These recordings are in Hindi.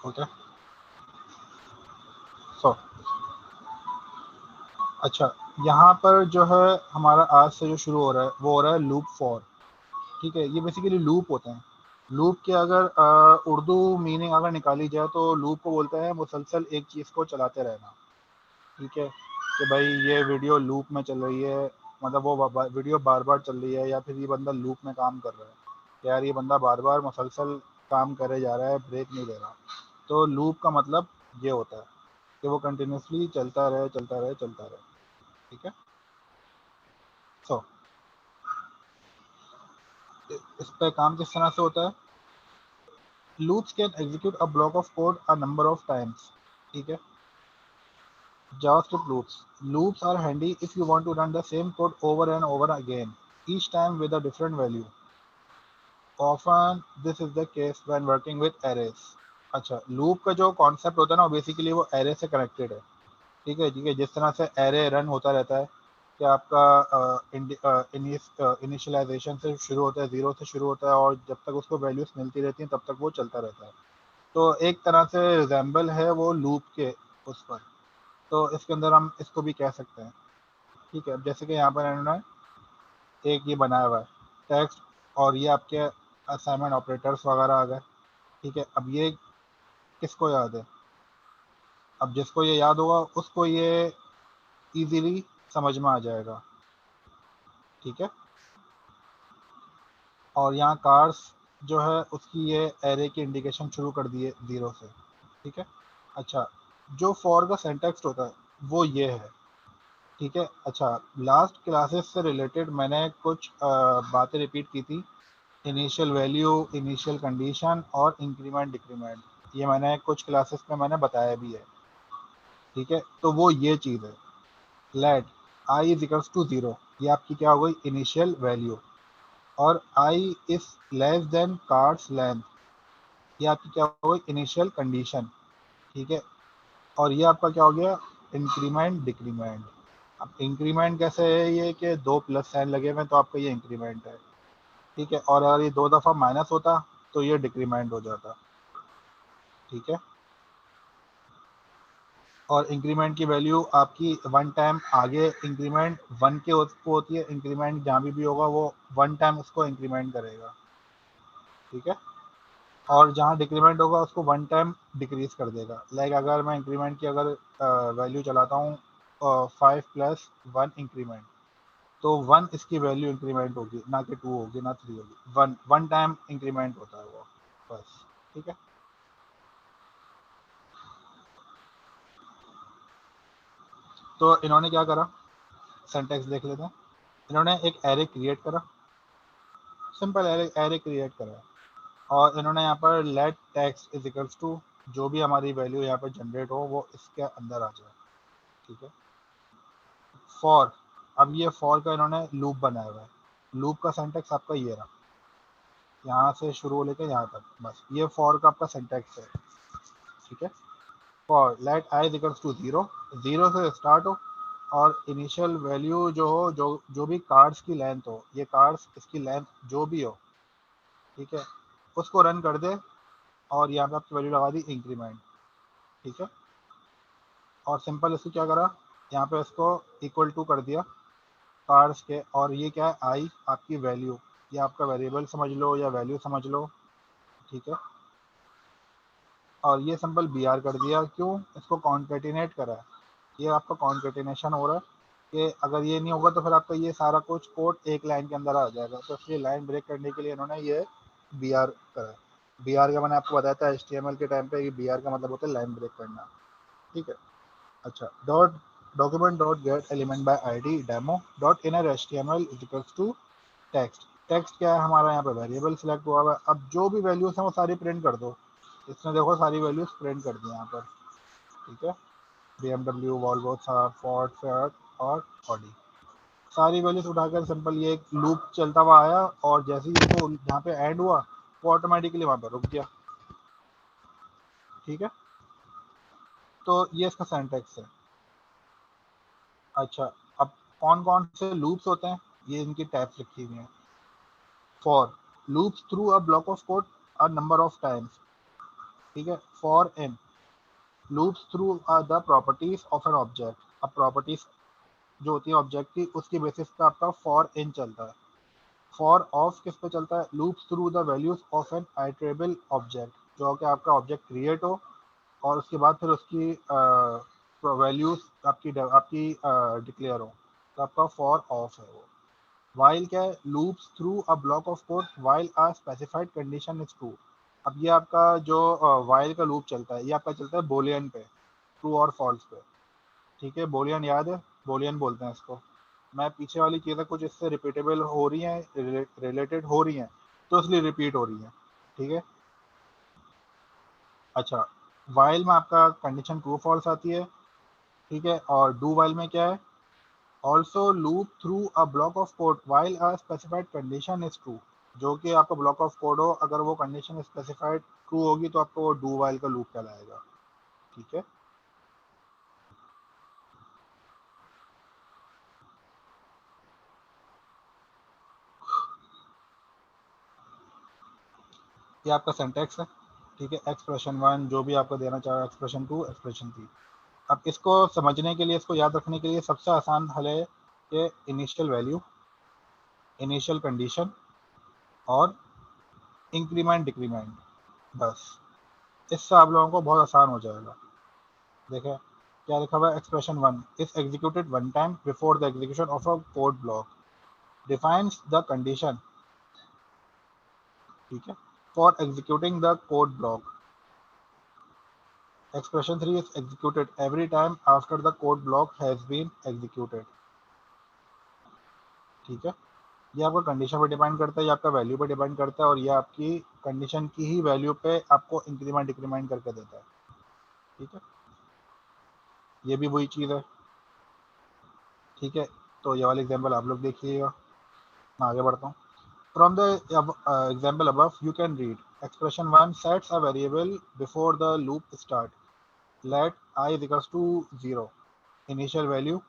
ओके सो अच्छा, यहाँ पर जो है हमारा आज से जो शुरू हो रहा है वो हो रहा है लूप फॉर। ठीक है, ये बेसिकली लूप होते हैं। लूप के अगर उर्दू मीनिंग अगर निकाली जाए तो लूप को बोलते हैं मुसलसल एक चीज़ को चलाते रहना। ठीक है, कि भाई ये वीडियो लूप में चल रही है, मतलब वो वीडियो बार बार चल रही है, या फिर ये बंदा लूप में काम कर रहा है, कि यार ये बंदा बार बार मुसलसल काम करे जा रहा है, ब्रेक नहीं दे रहा। तो लूप का मतलब ये होता है कि वो कंटिन्यूसली चलता रहे चलता रहे चलता रहे। ठीक है, सो इस पे काम किस तरह से होता है? Loops can execute a block of code a number of times. ठीक है, JavaScript loops. Loops are handy if you want to run the same code over and over again, each time with a different value. Often this is the case when working with arrays. अच्छा, लूप का जो कॉन्सेप्ट होता है ना वो बेसिकली वो एरे से कनेक्टेड है। ठीक है, ठीक है, जिस तरह से एरे रन होता रहता है कि आपका इनिशियलाइजेशन से शुरू होता है, ज़ीरो से शुरू होता है, और जब तक उसको वैल्यूज मिलती रहती हैं तब तक वो चलता रहता है। तो एक तरह से रिजेंबल है वो लूप के उस पर। तो इसके अंदर हम इसको भी कह सकते हैं। ठीक है, अब जैसे कि यहाँ पर इन्होंने एक ये बनाया हुआ है टेक्स्ट, और ये आपके असाइनमेंट ऑपरेटर्स वगैरह आ गए। ठीक है, अब ये किसको याद है? अब जिसको ये याद होगा उसको ये इजीली समझ में आ जाएगा। ठीक है, और यहाँ कार्स जो है उसकी ये एरे की इंडिकेशन शुरू कर दिए ज़ीरो से। ठीक है, अच्छा, जो फॉर का सेंटेक्स्ट होता है वो ये है। ठीक है, अच्छा, लास्ट क्लासेस से रिलेटेड मैंने कुछ बातें रिपीट की थी। इनिशियल वैल्यू, इनिशियल कंडीशन और इंक्रीमेंट डिक्रीमेंट, ये मैंने कुछ क्लासेस में मैंने बताया भी है। ठीक है, तो वो ये चीज़ है। Let I is equals to zero, ये आपकी क्या हो गई? Initial value. और I is less than cards length, ये आपकी क्या हो गई? Initial condition. ठीक है, और ये आपका क्या हो गया? Increment decrement. अब इंक्रीमेंट कैसे है? ये कि दो प्लस साइन लगे हुए हैं तो आपका ये इंक्रीमेंट है। ठीक है, और अगर ये दो दफ़ा माइनस होता तो ये डिक्रीमेंट हो जाता। ठीक है, और इंक्रीमेंट की वैल्यू आपकी वन टाइम आगे इंक्रीमेंट वन के उसको होती है, इंक्रीमेंट जहाँ भी होगा वो वन टाइम उसको इंक्रीमेंट करेगा। ठीक है, और जहाँ डिक्रीमेंट होगा उसको वन टाइम डिक्रीज कर देगा। लाइक अगर मैं इंक्रीमेंट की अगर वैल्यू चलाता हूँ 5+1 इंक्रीमेंट, तो वन इसकी वैल्यू इंक्रीमेंट होगी, ना कि टू होगी ना थ्री होगी, वन वन टाइम इंक्रीमेंट होता है वो, बस। ठीक है, तो इन्होंने क्या करा, सेंटेक्स देख लेते हैं। इन्होंने एक एरे क्रिएट करा, सिंपल एरे एरे क्रिएट करा, और इन्होंने यहाँ पर let text is equals to, जो भी हमारी वैल्यू यहाँ पर जनरेट हो वो इसके अंदर आ जाए। ठीक है, फॉर, अब ये फॉर का इन्होंने लूप बनाया हुआ है। लूप का सेंटेक्स आपका ये रहा, यहाँ से शुरू लेके यहाँ तक, बस ये फॉर का आपका सेंटेक्स है। ठीक है, for let I is equals to zero, zero से स्टार्ट हो, और इनिशियल वैल्यू जो हो, जो भी कार्ड्स की लेंथ हो, ये कार्ड्स इसकी लेंथ जो भी हो, ठीक है, उसको रन कर दे, और यहाँ पे आपकी वैल्यू लगा दी इंक्रीमेंट। ठीक है, और सिंपल इसको क्या करा, यहाँ पे इसको इक्वल टू कर दिया कार्ड्स के, और ये क्या है? आई आपकी वैल्यू, ये आपका वेरिएबल समझ लो या वैल्यू समझ लो। ठीक है, और ये सिंपल बी आर कर दिया। क्यों? इसको कॉन्केटिनेट करा है, ये आपका कॉन्केटिनेशन हो रहा है, कि अगर ये नहीं होगा तो फिर आपका ये सारा कुछ कोड एक लाइन के अंदर आ जाएगा, तो इसलिए लाइन ब्रेक करने के लिए इन्होंने ये बी आर करा है। बी आर का मैंने आपको बताया था HTML के टाइम पे, कि बी आर का मतलब होता है लाइन ब्रेक करना। ठीक है, अच्छा, dot document dot get element by ID demo dot inner HTML is equals to text. Text क्या है? हमारा यहाँ पे वेरिएबल सिलेक्ट हुआ हुआ है। अब जो भी वैल्यूज हैं वो सारी प्रिंट कर दो। इसने देखो सारी वैल्यूज प्रिंट कर दी यहाँ पर। ठीक है, BMW, Volvo, Thar, Ford, fiat और ऑडी, सारी वैल्यूज उठाकर सिंपल ये एक लूप चलता हुआ आया, और जैसे ही इसको जहाँ पे एंड हुआ वो ऑटोमेटिकली वहाँ पर रुक गया। ठीक है, तो ये इसका सिंटैक्स है। अच्छा, अब कौन कौन से लूप्स होते हैं, ये इनकी टाइप्स लिखी हुई हैं। For loops through a block of code a number of times, ठीक है, for in loops through the properties of an object. अब प्रॉपर्टीज जो होती है ऑब्जेक्ट की, उसकी बेसिस पे आपका फॉर इन चलता है। फॉर ऑफ किस पे चलता है? Loops through the values of an iterable object, जो कि आपका ऑब्जेक्ट क्रिएट हो और उसके बाद फिर उसकी वैल्यूज आपकी आपकी डिक्लेयर हो, तो आपका फॉर ऑफ है वो। वाइल क्या है? Loops through a block of code while a specified condition is true. अब ये आपका जो वाइल का लूप चलता है, ये आपका चलता है बोलियन पे, ट्रू और फॉल्स पे। ठीक है, बोलियन याद है? बोलियन बोलते हैं इसको। मैं पीछे वाली चीज़ें कुछ इससे रिपीटेबल हो रही हैं, रिलेटेड हो रही हैं, तो इसलिए रिपीट हो रही हैं। ठीक है, अच्छा, वाइल में आपका कंडीशन ट्रू फॉल्स आती है। ठीक है, और डू वाइल में क्या है? Also loop through a block of code while a specified condition is true. जो कि आपका ब्लॉक ऑफ कोड हो, अगर वो कंडीशन स्पेसिफाइड ट्रू होगी तो आपको वो डू वाइल का लूप कहलाएगा। ठीक है, ये आपका सिंटैक्स है। ठीक है, एक्सप्रेशन वन जो भी आपको देना चाहे, एक्सप्रेशन टू, एक्सप्रेशन थ्री। अब इसको समझने के लिए, इसको याद रखने के लिए सबसे आसान हल है कि इनिशियल वैल्यू, इनिशियल कंडीशन और इंक्रीमेंट डिक्रीमेंट, बस। इससे आप लोगों को बहुत आसान हो जाएगा। देखिए क्या लिखा हुआ है? Expression one is executed one time before the execution of a code block, defines the condition. ठीक है, for executing the code block. Expression three is executed every time after the code block has been executed. ठीक है, ये आपका कंडीशन पे डिपेंड करता है, ये आपका वैल्यू पे डिपेंड करता है, और ये आपकी कंडीशन की ही वैल्यू पे आपको इंक्रीमेंट डिक्रीमेंट करके देता है। ठीक है, ये भी वही चीज़ है। ठीक है, तो ये वाला एग्जांपल आप लोग देखिएगा। मैं आगे बढ़ता हूँ। From the example above you can read expression 1 sets a variable before the loop start, let I is equals to 0, initial value.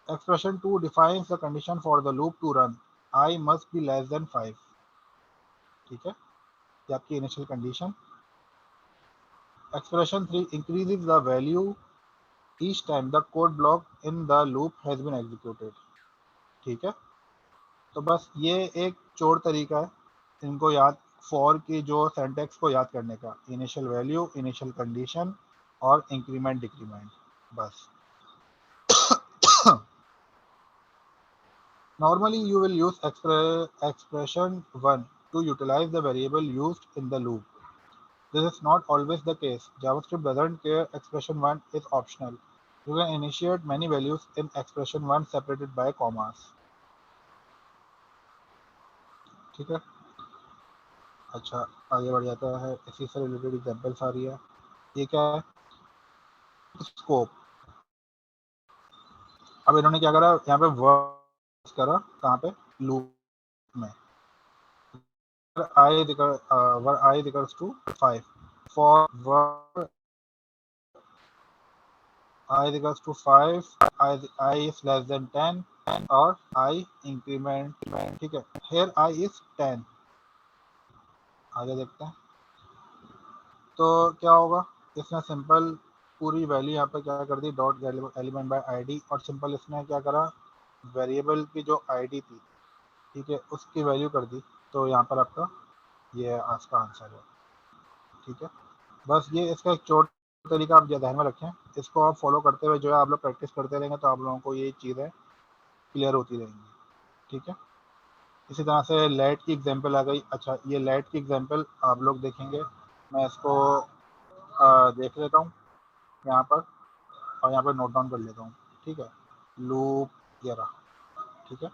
Expression 2 defines the condition for the loop to run, I must be less than 5। ठीक है, ये आपकी initial condition. Expression 3 increases the value each time the code block in the loop has been executed। ठीक है, तो बस ये एक चोर तरीका है इनको याद, फॉर की जो सेंटेक्स को याद करने का। इनिशियल वैल्यू, इनिशियल कंडीशन और इंक्रीमेंट डिक्रीमेंट, बस। Normally you will use expression one to utilise the variable used in the loop. This is not always the case. JavaScript doesn't care. Expression 1 is optional. You can initiate many values in expression 1 separated by commas। ठीक है, अच्छा, आगे बढ़ जाता है। इसी से रिलेटेड एग्जांपल्स आ रही है। ये क्या है? स्कोप। अब इन्होंने क्या करा यहाँ पे? वर्ड करा कहाँ पे? लूप में। I equals to 5 for word I equals to 5, I is less than 10 और I इंक्रीमेंट। ठीक है, here I इज 10। आगे देखते हैं तो क्या होगा। इसने सिंपल पूरी वैल्यू यहाँ पे क्या कर दी? डॉट एलिमेंट बाय आईडी, और सिंपल इसने क्या करा? वेरिएबल की जो आईडी थी, ठीक है, उसकी वैल्यू कर दी। तो यहाँ पर आपका ये आज का आंसर है। ठीक है, बस ये इसका एक छोट तरीका आप ध्यान में रखें। इसको आप फॉलो करते हुए जो है आप लोग प्रैक्टिस करते रहेंगे तो आप लोगों को ये चीज़ें क्लियर होती रहेंगी। ठीक है, इसी तरह से लेट की एग्जांपल आ गई। अच्छा, ये लेट की एग्जांपल आप लोग देखेंगे। मैं इसको देख लेता हूँ यहाँ पर, और यहाँ पर नोट डाउन कर लेता हूँ। ठीक है, लूप ये रहा। ठीक है,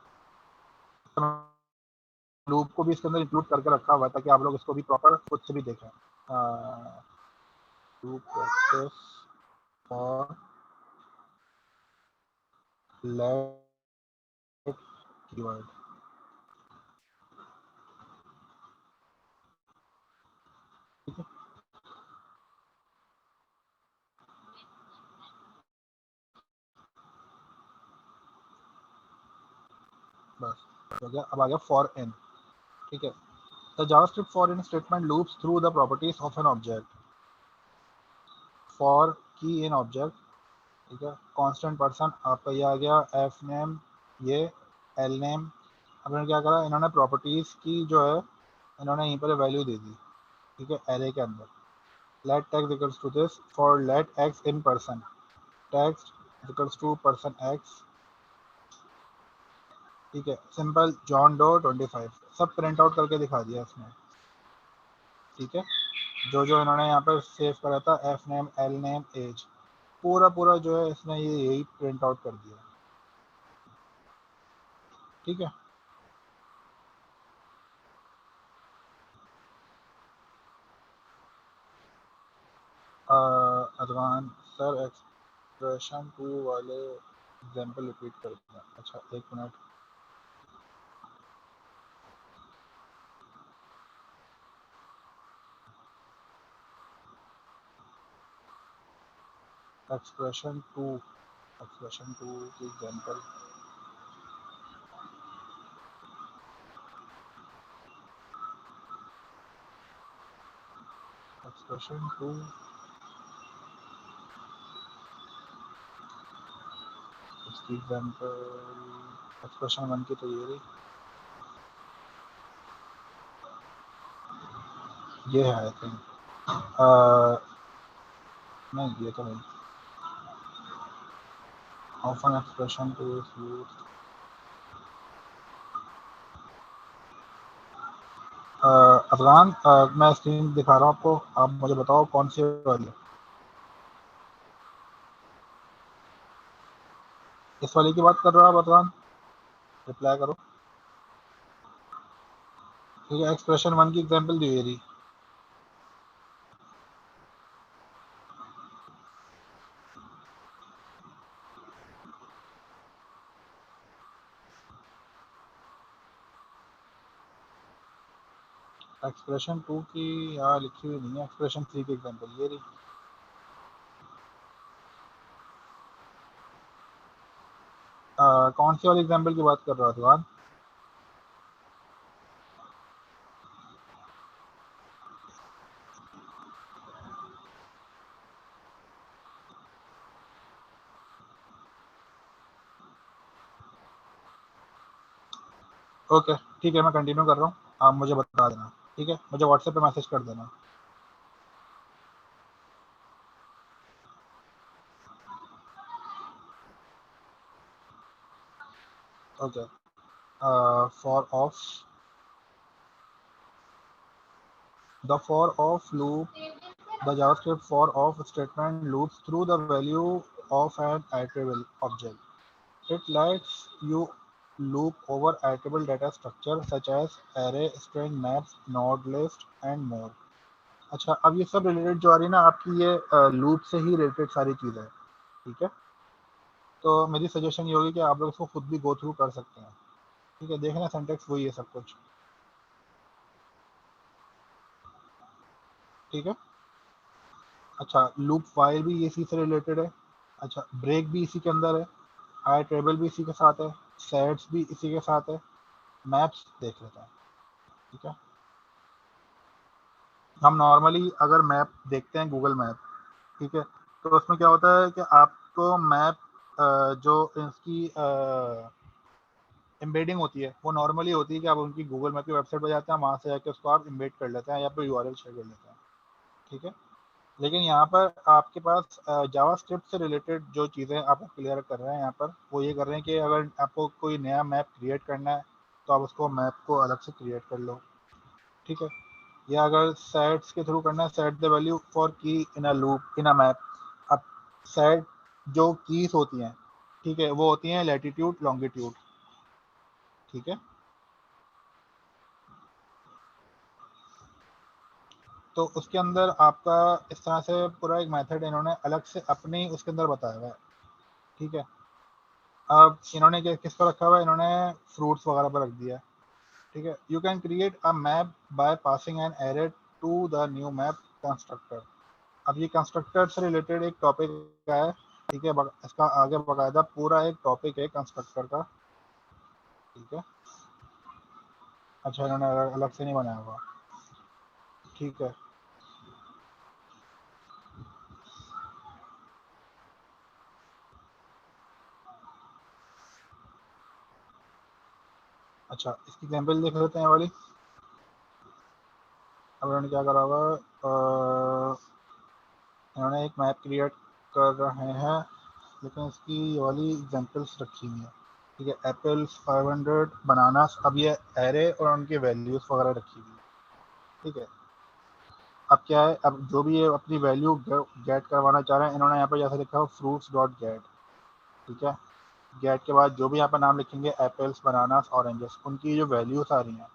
लूप को भी इसके अंदर इंक्लूड करके रखा हुआ है ताकि आप लोग इसको भी प्रॉपर खुद से भी देखें। Loop practice for let keyword. ठीक है, बस हो गया। अब आ गया फॉर एन। ठीक है, The JavaScript for in statement loops through the properties of an object. For key in object, ठीक है, कांस्टेंट पर्सन आपका ये आ गया, एफ नेम, ये एल नेम। अब इन्होंने क्या करा, इन्होंने प्रॉपर्टीज की जो है इन्होंने यहीं पर वैल्यू दे दी, ठीक है, एरे के अंदर। Let text equals to this for let x in person, text equals to person x, ठीक है, सिंपल जॉन डो 25 सब प्रिंट आउट करके दिखा दिया इसमें, ठीक है। जो जो इन्होंने यहाँ पर सेव करा था, F name, L name, age, पूरा पूरा जो है इसने ये यही प्रिंट आउट कर दिया, ठीक है। अरमान सर एक्सप्रेशन 2 वाले एग्जांपल रिपीट कर देना। अच्छा एक मिनट, एक्सप्रेशन 2 की एग्जांपल, एक्सप्रेशन 2 इसकी एग्जांपल, एक्सप्रेशन 1 की तो ये रही, ये है आई थिंक, नहीं ये तो नहीं। Often expression 2 is used, Afghan मैं स्क्रीन दिखा रहा हूँ आपको, आप मुझे बताओ कौन सी वाली, इस वाली की बात कर रहे हो आप अफगान, रिप्लाई करो, ठीक है। एक्सप्रेशन 1 की एग्जांपल दी रही, एक्सप्रेशन 2 की यहाँ लिखी हुई नहीं है, एक्सप्रेशन 3 की एग्जांपल ये रही। कौन सी वाली एग्जांपल की बात कर रहा था अफगान? ओके ठीक है, मैं कंटिन्यू कर रहा हूँ, आप मुझे बता देना, ठीक है, मुझे व्हाट्सएप पे मैसेज कर देना। Okay, for of, the for of loop, the JavaScript for of statement loops through the value of an iterable object, it lets you loop over iterable data structure such as array, string, maps, node list and more। अच्छा अब ये सब रिलेटेड जो आ रही है ना आपकी, ये लूप से ही रिलेटेड सारी चीज़ें हैं, ठीक है। तो मेरी सजेशन ये होगी कि आप लोग इसको खुद भी गो थ्रू कर सकते हैं, ठीक है, देखना सिंटैक्स वही है सब कुछ, ठीक है। अच्छा लूप वाइल भी इसी से रिलेटेड है, अच्छा ब्रेक भी इसी के अंदर है, आई टेबल भी इसी के साथ है, सेट्स भी इसी के साथ है, मैप्स देख लेते हैं, ठीक है। हम नॉर्मली अगर मैप देखते हैं गूगल मैप, ठीक है, तो उसमें क्या होता है कि आपको मैप जो इसकी एम्बेडिंग होती है वो नॉर्मली होती है कि आप उनकी गूगल मैप की वेबसाइट पर जाते हैं, वहाँ से जाके उसको आप एम्बेड कर लेते हैं या फिर यूआरएल शेयर कर लेते हैं, ठीक है। लेकिन यहाँ पर आपके पास जावास्क्रिप्ट से रिलेटेड जो चीज़ें आप क्लियर कर रहे हैं यहाँ पर, वो ये कर रहे हैं कि अगर आपको कोई नया मैप क्रिएट करना है तो आप उसको मैप को अलग से क्रिएट कर लो, ठीक है। या अगर सेट्स के थ्रू करना है, set the value for key in a loop in a map, अब सेट जो कीज होती हैं, ठीक है, वो होती हैं लैटिट्यूड लॉन्गिट्यूड, ठीक है। तो उसके अंदर आपका इस तरह से पूरा एक मेथड इन्होंने अलग से अपने उसके अंदर बताया हुआ है, ठीक है। अब इन्होंने किस पर रखा हुआ है, इन्होंने फ्रूट्स वगैरह पर रख दिया है, ठीक है। You can create a map by passing an array to the new map constructor. अब ये कंस्ट्रक्टर से रिलेटेड एक टॉपिक है, ठीक है, इसका आगे बकायदा पूरा एक टॉपिक है कंस्ट्रक्टर का, ठीक है। अच्छा, इन्होंने अलग से नहीं बनाया हुआ, ठीक है। अच्छा, इसकी एग्जाम्पल देख लेते हैं वाली। अब इन्होंने क्या करा हुआ, इन्होंने एक मैप क्रिएट कर रहे हैं, लेकिन इसकी ये वाली एग्जाम्पल्स रखी हुई है, ठीक है। एप्पल्स 500 बनानास, अब ये एरे और उनके वैल्यूज वगैरह रखी हुई है, ठीक है। अब क्या है, अब जो भी ये अपनी वैल्यू गेट करवाना चाह रहे हैं, इन्होंने यहाँ पर जैसे लिखा हो फ्रूट्स डॉट गेट, ठीक है। गेट के बाद जो भी यहाँ पर नाम लिखेंगे, एप्पल्स बनानास ऑरेंजेस, उनकी जो वैल्यूज आ रही हैं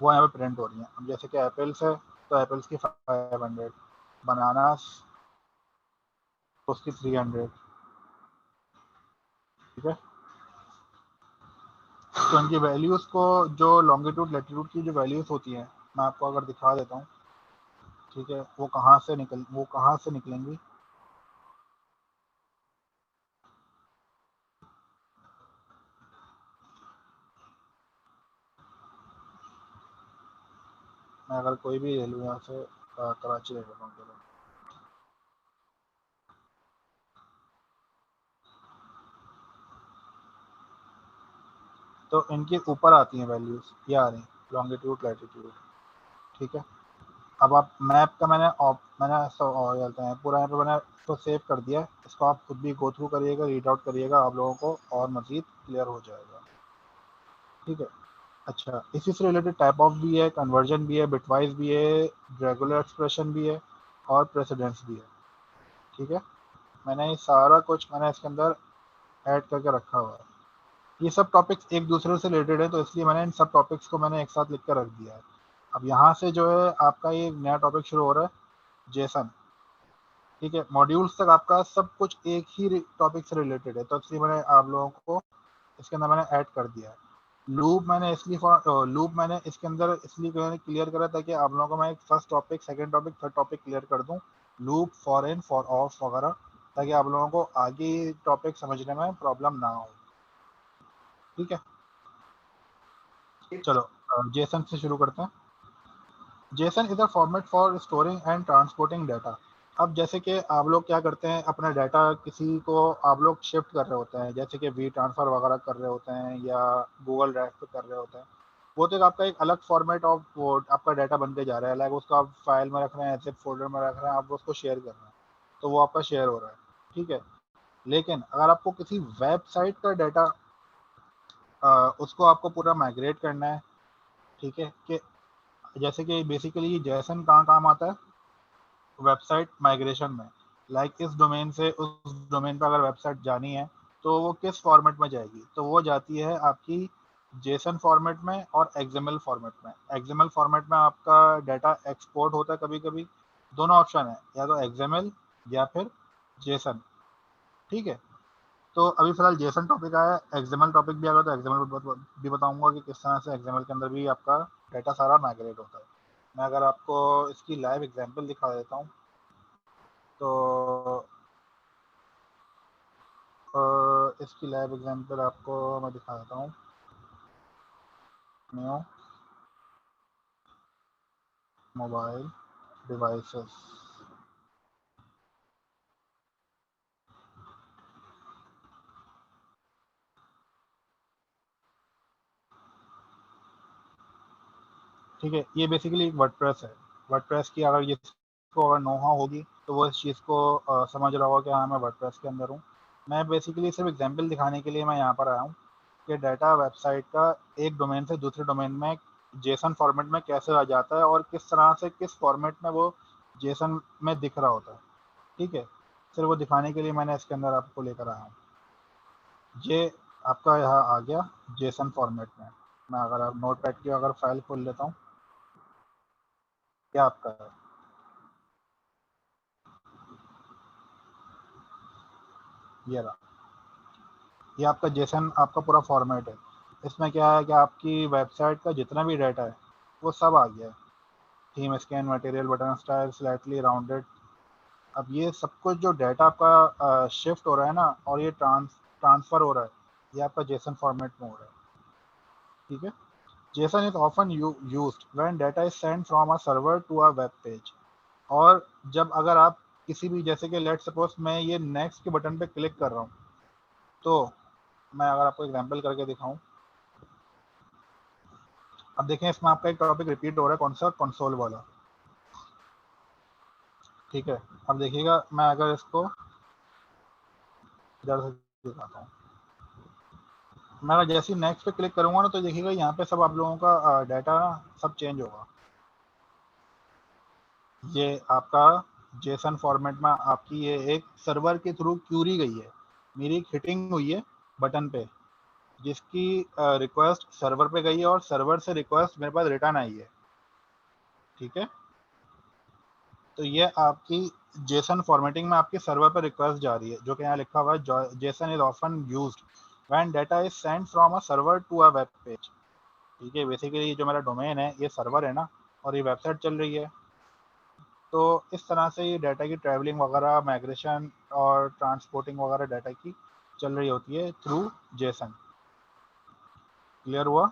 वो यहाँ पे प्रिंट हो रही हैं। अब जैसे कि एप्पल्स है तो एप्पल्स की 500, बनानास तो उसकी 300, ठीक है। तो इनकी वैल्यूज़ को, जो लॉन्गिट्यूड लेटीट्यूड की जो वैल्यूज़ होती हैं, मैं आपको अगर दिखा देता हूँ, ठीक है, वो कहाँ से निकलेंगी। मैं अगर कोई भी ले लूँ यहाँ से, कराची ले लेता हूँ चलो। तो इनके ऊपर आती हैं वैल्यूज़, ये आ रही लॉन्गिट्यूड लेटीट्यूड, ठीक है। अब आप मैप का मैंने बोलते हैं पूरा यहाँ पे मैंने इसको सेव कर दिया है। इसको आप खुद भी गो थ्रू करिएगा, रीड आउट करिएगा, आप लोगों को और मज़ीद क्लियर हो जाएगा, ठीक है। अच्छा, इसी से रिलेटेड टाइप ऑफ भी है, कन्वर्जन भी है, बिटवाइज भी है, रेगुलर एक्सप्रेशन भी है और प्रेसिडेंस भी है, ठीक है। मैंने ये सारा कुछ मैंने इसके अंदर ऐड करके रखा हुआ है। ये सब टॉपिक्स एक दूसरे से रिलेटेड है, तो इसलिए मैंने इन सब टॉपिक्स को मैंने एक साथ लिख कर रख दिया है। अब यहाँ से जो है आपका ये नया टॉपिक शुरू हो रहा है, जेसन, ठीक है। मॉड्यूल्स तक आपका सब कुछ एक ही टॉपिक से रिलेटेड है, तो इसलिए मैंने आप लोगों को इसके अंदर मैंने ऐड कर दिया है। लूप मैंने इसके अंदर इसलिए क्लियर करा ताकि आप लोगों को मैं एक first topic, second topic, third topic clear कर दूं, loop, for in, for of वगैरह, ताकि आप लोगों को आगे टॉपिक समझने में प्रॉब्लम ना हो, ठीक है। चलो, जेसन से शुरू करते हैं। Jason is a format for storing and transporting data. अब जैसे कि आप लोग क्या करते हैं, अपना डाटा किसी को आप लोग शिफ्ट कर रहे होते हैं, जैसे कि वी ट्रांसफ़र वगैरह कर रहे होते हैं या गूगल ड्राइव पे कर रहे होते हैं, वो तो एक आपका एक अलग फॉर्मेट ऑफ वो आपका डाटा बन के जा रहा है, लाइक उसको आप फाइल में रख रहे हैं, जिप फोल्डर में रख रहे हैं, आप उसको शेयर कर रहे हैं, तो वो आपका शेयर हो रहा है, ठीक है। लेकिन अगर आपको किसी वेबसाइट का डाटा, उसको आपको पूरा माइग्रेट करना है, ठीक है, कि जैसे कि बेसिकली जैसन कहाँ काम आता है, वेबसाइट माइग्रेशन में, लाइक इस डोमेन से उस डोमेन पर अगर वेबसाइट जानी है तो वो किस फॉर्मेट में जाएगी, तो वो जाती है आपकी जेसन फॉर्मेट में और एक्सएमएल फॉर्मेट में। एक्सएमएल फॉर्मेट में आपका डाटा एक्सपोर्ट होता है कभी कभी, दोनों ऑप्शन है, या तो एक्सएमएल या फिर जेसन, ठीक है। तो अभी फिलहाल जेसन टॉपिक आया, एक्सएमएल टॉपिक भी आएगा तो एक्सएमएल भी बताऊंगा कि किस तरह से एक्सएमएल के अंदर भी आपका डाटा सारा माइग्रेट होता है। मैं अगर आपको इसकी लाइव एग्जांपल दिखा देता हूँ, तो इसकी लाइव एग्जांपल आपको मैं दिखा देता हूँ। न्यू मोबाइल डिवाइसेस, ठीक है। ये बेसिकली एक वर्डप्रेस है। वर्डप्रेस की अगर जिसको अगर नोहा होगी तो वो इस चीज़ को समझ रहा होगा कि हाँ मैं वर्डप्रेस के अंदर हूँ। मैं बेसिकली सिर्फ एग्जांपल दिखाने के लिए मैं यहाँ पर आया हूँ कि डाटा वेबसाइट का एक डोमेन से दूसरे डोमेन में जेसन फॉर्मेट में कैसे आ जाता है और किस तरह से किस फॉर्मेट में वो जेसन में दिख रहा होता है, ठीक है। सिर्फ वो दिखाने के लिए मैंने इसके अंदर आपको लेकर आया हूँ। ये आपका यहाँ आ गया जेसन फॉर्मेट में। मैं अगर आप नोट पैड की अगर फाइल खोल लेता हूँ, क्या आपका है, ये रहा, ये आपका जेसन आपका पूरा फॉर्मेट है। इसमें क्या है कि आपकी वेबसाइट का जितना भी डाटा है वो सब आ गया है, theme, scan, material, button style, slightly rounded. अब ये सब कुछ जो डाटा आपका शिफ्ट हो रहा है ना, और ये ट्रांसफ़र हो रहा है, ये आपका जेसन फॉर्मेट में हो रहा है, ठीक है। JSON is often used when data is sent from a server to a web page. और जब अगर आप किसी भी, जैसे कि लेट सपोज मैं ये नेक्स्ट के बटन पे क्लिक कर रहा हूँ, तो मैं अगर आपको एग्जांपल करके दिखाऊं, अब देखें इसमें आपका एक टॉपिक रिपीट हो रहा है, कौन सा, कंसोल वाला। ठीक है, अब देखिएगा मैं अगर इसको इधर से दिखाता हूँ, मैं अगर जैसे ही नेक्स्ट पे क्लिक करूंगा ना, तो देखिएगा यहाँ पे सब आप लोगों का डाटा सब चेंज होगा। ये आपका जेसन फॉर्मेट में आपकी ये एक सर्वर के थ्रू क्यूरी गई है, मेरी एक हिटिंग हुई है बटन पे, जिसकी रिक्वेस्ट सर्वर पे गई है और सर्वर से रिक्वेस्ट मेरे पास रिटर्न आई है। ठीक है, तो ये आपकी जेसन फॉर्मेटिंग में आपके सर्वर पर रिक्वेस्ट जा रही है, जो कि यहाँ लिखा हुआ है JSON is often used when data is sent from a server to a web page. ठीक है, बेसिकली जो मेरा डोमेन है ये सर्वर है ना, और ये वेबसाइट चल रही है, तो इस तरह से ये डाटा की ट्रैवलिंग वगैरह, माइग्रेशन और ट्रांसपोर्टिंग वगैरह डाटा की चल रही होती है थ्रू जेसन। क्लियर हुआ?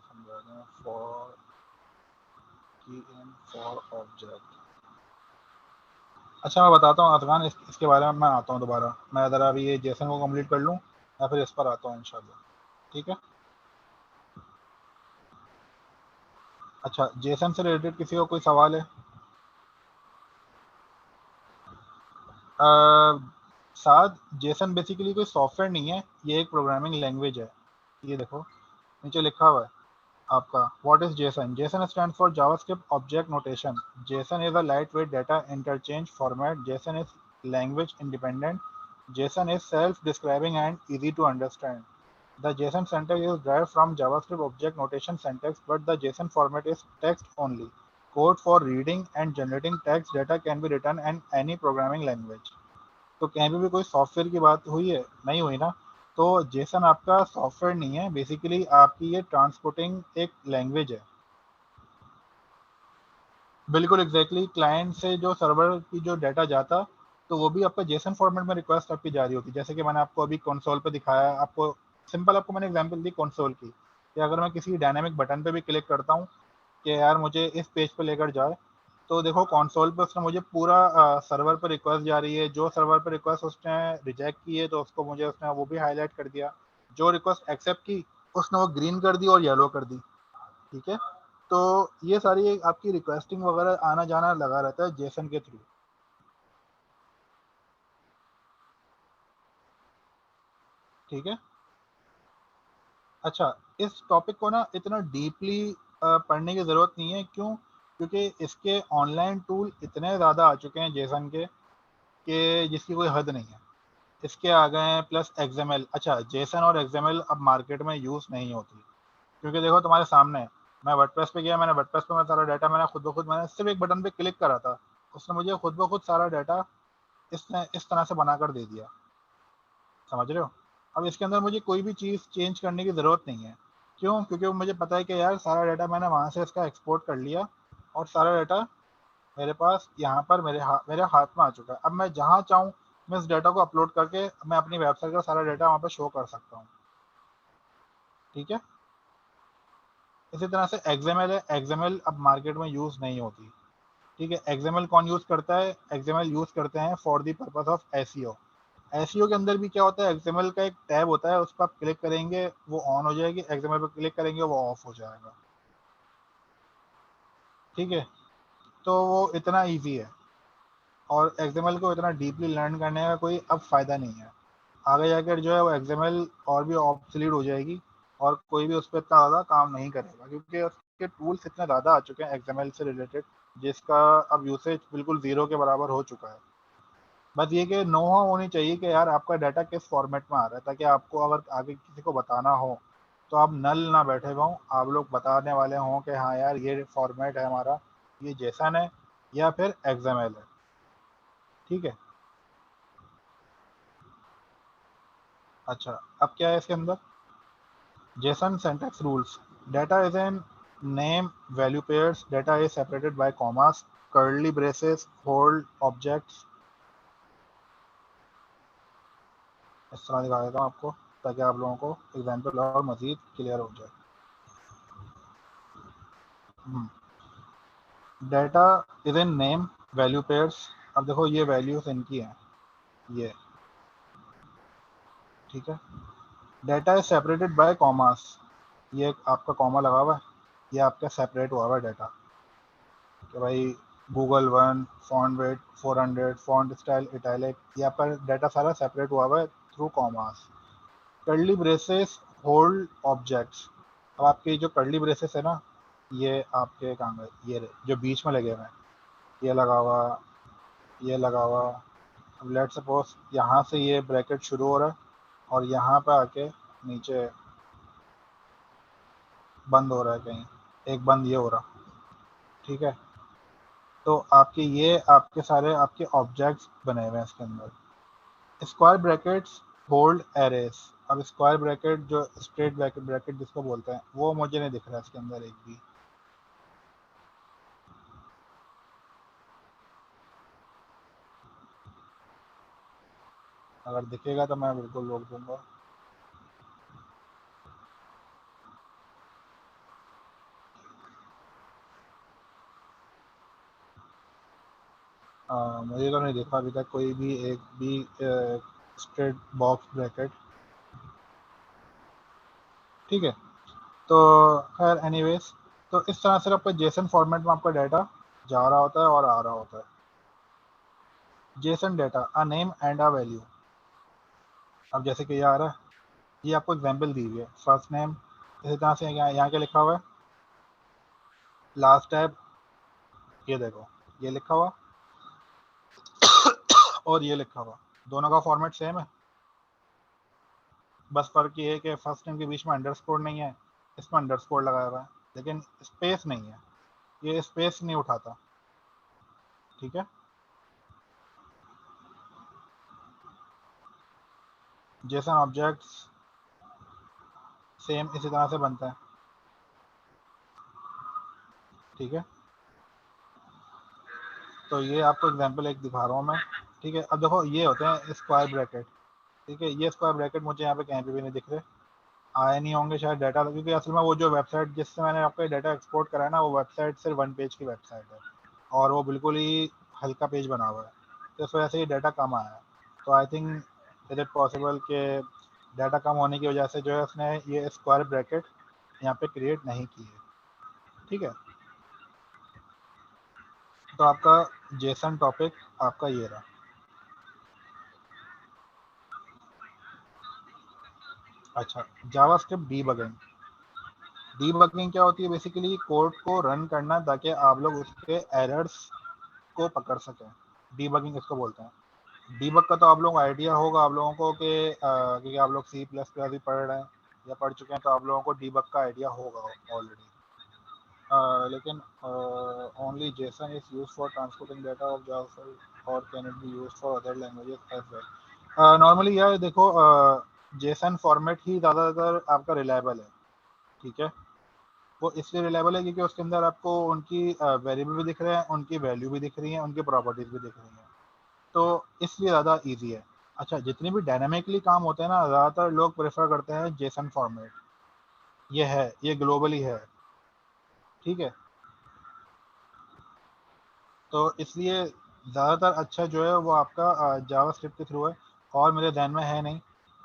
समझा दें, for key in for object. अच्छा मैं बताता हूँ अफगान, इसके बारे में मैं आता हूँ दोबारा, मैं ज़रा अभी ये जेसन को कंप्लीट कर लूँ, या फिर इस पर आता हूँ इंशाल्लाह। ठीक है, अच्छा जेसन से रिलेटेड किसी को कोई सवाल है? साथ जेसन बेसिकली कोई सॉफ्टवेयर नहीं है, ये एक प्रोग्रामिंग लैंग्वेज है। ये देखो नीचे लिखा हुआ है आपका, what is Jason? Jason stand for JavaScript object notation. Jason is a light weight data interchange format. Jason is language independent. Jason is self describing and easy to understand. The JSON syntax is derived from JavaScript object notation syntax, but the JSON format is text only. Code for reading and generating text data can be written in any programming language. तो कहीं भी कोई सॉफ्टवेयर की बात हुई है? नहीं हुई ना। तो जेसन आपका सॉफ्टवेयर नहीं है, बेसिकली आपकी ये ट्रांसपोर्टिंग एक लैंग्वेज है। बिल्कुल एग्जैक्टली, क्लाइंट से जो सर्वर की जो डाटा जाता, तो वो भी आपका जेसन फॉर्मेट में रिक्वेस्ट आपकी जा रही होती, जैसे कि मैंने आपको अभी कंसोल पे दिखाया आपको, सिंपल आपको मैंने एग्जांपल दी कंसोल की, कि अगर मैं किसी डायनामिक बटन पे भी क्लिक करता हूँ कि यार मुझे इस पेज पे लेकर जाए, तो देखो कंसोल पे उसने मुझे पूरा सर्वर पर रिक्वेस्ट जा रही है, जो सर्वर पर रिक्वेस्ट उसने रिजेक्ट की है तो उसको मुझे उसने वो भी हाईलाइट कर दिया, जो रिक्वेस्ट एक्सेप्ट की उसने वो ग्रीन कर दी और येलो कर दी। ठीक है, तो ये सारी आपकी रिक्वेस्टिंग वगैरह आना जाना लगा रहता है जेसन के थ्रू। ठीक है, अच्छा इस टॉपिक को ना इतना डीपली पढ़ने की ज़रूरत नहीं है, क्यों? क्योंकि इसके ऑनलाइन टूल इतने ज़्यादा आ चुके हैं जेसन के, कि जिसकी कोई हद नहीं है। इसके आ गए हैं प्लस एक्सएमएल। अच्छा जेसन और एक्सएमएल अब मार्केट में यूज़ नहीं होती, क्योंकि देखो तुम्हारे सामने है, मैं वर्डप्रेस पे गया, मैंने वर्डप्रेस पे मैं सारा डाटा मैंने खुद ब खुद, मैंने सिर्फ एक बटन पे क्लिक करा था, उसने मुझे खुद ब खुद सारा डाटा इसने इस तरह से बनाकर दे दिया। समझ रहे हो? अब इसके अंदर मुझे कोई भी चीज़ चेंज करने की ज़रूरत नहीं है। क्यों? क्योंकि मुझे पता है कि यार सारा डाटा मैंने वहाँ से इसका एक्सपोर्ट कर लिया, और सारा डाटा मेरे पास यहाँ पर मेरे हाथ में आ चुका है। अब मैं जहाँ चाहूँ मैं इस डाटा को अपलोड करके मैं अपनी वेबसाइट का सारा डाटा वहाँ पर शो कर सकता हूँ। ठीक है, इसी तरह से एक्सएमएल है, एक्सएमएल अब मार्केट में यूज़ नहीं होती। ठीक है, एक्सएमएल कौन यूज़ करता है? एक्सएमएल यूज़ करते हैं for the purpose of SEO. SEO के अंदर भी क्या होता है, एक्सएमएल का एक टैब होता है, उस पर आप क्लिक करेंगे वो ऑन हो जाएगी, एक्सएमएल पर क्लिक करेंगे वो ऑफ हो जाएगा। ठीक है, तो वो इतना ईजी है, और एक्सएमएल को इतना डीपली लर्न करने का कोई अब फ़ायदा नहीं है। आगे जाकर जो है वो एक्सएमएल और भी ऑब्सलीट हो जाएगी, और कोई भी उस पर इतना ज़्यादा काम नहीं करेगा, क्योंकि उसके टूल्स इतने ज़्यादा आ चुके हैं एक्सएमएल से रिलेटेड, जिसका अब यूसेज बिल्कुल ज़ीरो के बराबर हो चुका है। बस ये कि नो हाउ होनी चाहिए कि यार आपका डाटा किस फॉर्मेट में आ रहा है, ताकि आपको अगर आगे किसी को बताना हो तो आप नल ना बैठे हों, आप लोग बताने वाले हों कि हाँ यार ये फॉर्मेट है हमारा, ये जेसन है या फिर एक्सएमएल है। ठीक है, अच्छा अब क्या है इसके अंदर? JSON syntax rules. Data is in name value pairs. Data is separated by commas, curly braces, hold objects. इस तरह दिखा देता हूँ आपको ताकि आप लोगों को एग्जाम्पल और मजीद क्लियर हो जाए. Data is in name value pairs. अब देखो ये वैल्यूज इनकी हैं ये, ठीक है. Data is separated by commas. ये आपका कॉमा लगा हुआ है, ये आपका सेपरेट हुआ हुआ है डाटा कि भाई Google 1 font weight 400 font style italic, ये आपका डाटा सारा सेपरेट हुआ हुआ है through commas. Curly braces hold objects. अब आपके जो कर्ली ब्रेसेस है ना, ये आपके कहाँ गए, ये जो बीच में लगे हुए हैं, ये लगा हुआ, ये लगा हुआ. अब लेट सपोज यहाँ से ये ब्रैकेट शुरू हो रहा है और यहाँ पे आके नीचे बंद हो रहा है, कहीं एक बंद ये हो रहा, ठीक है. तो आपके ये आपके सारे आपके ऑब्जेक्ट्स बने हुए हैं इसके अंदर. Square brackets hold arrays. अब स्क्वायर ब्रैकेट जो स्ट्रेट ब्रैकेट जिसको बोलते हैं वो मुझे नहीं दिख रहा है इसके अंदर एक भी. अगर दिखेगा तो मैं बिल्कुल रोक दूंगा. मुझे तो नहीं देखा अभी तक कोई भी एक भी स्ट्रेट बॉक्स ब्रैकेट, ठीक है. तो खैर एनीवेज, तो इस तरह से आपका जेसन फॉर्मेट में आपका डाटा जा रहा होता है और आ रहा होता है. Jason data a name and a value. अब जैसे कि ये आ रहा है, ये आपको एग्जांपल दी हुई है. फर्स्ट नेम इसी तरह से यहाँ क्या लिखा हुआ है, लास्ट टैब, ये देखो ये लिखा हुआ और ये लिखा हुआ, दोनों का फॉर्मेट सेम है. बस फर्क ये है कि फर्स्ट नेम के बीच में अंडरस्कोर नहीं है, इसमें अंडरस्कोर लगाया हुआ है, लेकिन स्पेस नहीं है, ये स्पेस नहीं उठाता, ठीक है. जेसन ऑब्जेक्ट्स सेम इसी तरह से बनता है, ठीक है. तो ये आपको एग्जांपल एक दिखा रहा हूँ मैं, ठीक है. अब देखो ये होते हैं स्क्वायर ब्रैकेट, ठीक है. ये स्क्वायर ब्रैकेट मुझे यहाँ पे कहीं पे भी नहीं दिख रहे, आए नहीं होंगे शायद डाटा, क्योंकि असल में वो जो वेबसाइट जिससे मैंने आपका डाटा एक्सपोर्ट करा है ना, वो वेबसाइट सिर्फ 1 पेज की वेबसाइट है और वो बिल्कुल ही हल्का पेज बना हुआ है, तो इस वजह से ये डाटा कम आया है. तो I think is it possible कि डाटा कम होने की वजह से जो है उसने ये स्क्वायर ब्रैकेट यहाँ पे क्रिएट नहीं की है, ठीक है. तो आपका जेसन टॉपिक आपका ये रहा. अच्छा, जावास्क्रिप्ट डीबगिंग. डीबगिंग क्या होती है, बेसिकली कोड को रन करना ताकि आप लोग उसके एरर्स को पकड़ सकें. डीबगिंग इसको बोलते हैं. डीबग का तो आप लोगों को आइडिया होगा आप लोगों को कि क्योंकि आप लोग सी प्लस प्लस भी पढ़ रहे हैं या पढ़ चुके हैं, तो आप लोगों को डीबग का आइडिया होगा ऑलरेडी. लेकिन only JSON is use for transporting data of Java और can it be use for other languages as well. Normally यार देखो, जेसन फॉर्मेट ही ज़्यादातर आपका रिलायबल है, ठीक है. वो इसलिए रिलायबल है क्योंकि उसके अंदर आपको उनकी वेरिएबल भी दिख रहे हैं, उनकी वैल्यू भी दिख रही है, उनकी प्रॉपर्टीज भी दिख रही हैं, तो इसलिए ज़्यादा ईजी है. अच्छा, जितने भी डायनामिकली काम होते हैं ना, ज़्यादातर लोग प्रेफर करते हैं जेसन फॉर्मेट. ये है, ये ग्लोबली है, ठीक है. तो इसलिए ज़्यादातर अच्छा जो है वो आपका जावा स्क्रिप्ट के थ्रू है, और मेरे ध्यान में है नहीं,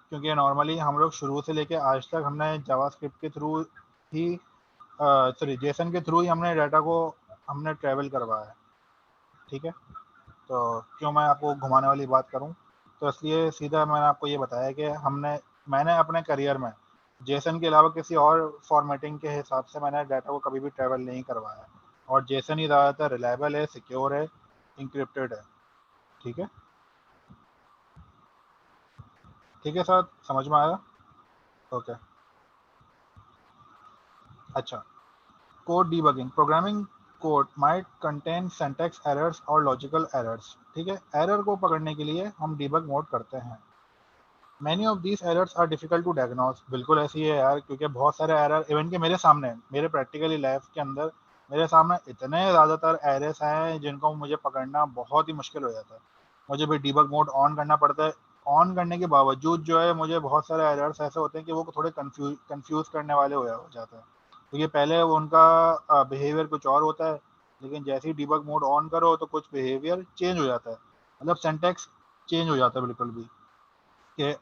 क्योंकि नॉर्मली हम लोग शुरू से लेके आज तक हमने जावा स्क्रिप्ट के थ्रू ही, सॉरी जेसन के थ्रू ही हमने डाटा को हमने ट्रैवल करवाया है, ठीक है. तो क्यों मैं आपको घुमाने वाली बात करूं, तो इसलिए सीधा मैंने आपको ये बताया कि मैंने अपने करियर में जेसन के अलावा किसी और फॉर्मेटिंग के हिसाब से मैंने डाटा को कभी भी ट्रैवल नहीं करवाया, और जेसन ही ज़्यादातर रिलायबल है, सिक्योर है, इंक्रिप्टेड है, ठीक है. ठीक है सर, समझ में आया. ओके. अच्छा, code debugging. Programming code might contain syntax errors और लॉजिकल एरर्स, ठीक है. एरर को पकड़ने के लिए हम डीबग मोड करते हैं. Many of these errors are difficult to diagnose. बिल्कुल ऐसी है यार, क्योंकि बहुत सारे एरर इवन के मेरे सामने, मेरे प्रैक्टिकली लाइफ के अंदर मेरे सामने इतने ज़्यादातर एरर्स हैं जिनको मुझे पकड़ना बहुत ही मुश्किल हो जाता है। मुझे भी डीबग मोड ऑन करना पड़ता है। ऑन करने के बावजूद जो है मुझे बहुत सारे एरर्स ऐसे होते हैं कि वो थोड़े कंफ्यूज करने वाले हो जाते हैं, क्योंकि पहले उनका बिहेवियर कुछ और होता है, लेकिन जैसे ही डीबग मोड ऑन करो तो कुछ बिहेवियर चेंज हो जाता है, मतलब सिंटैक्स चेंज हो जाता है बिल्कुल भी, कि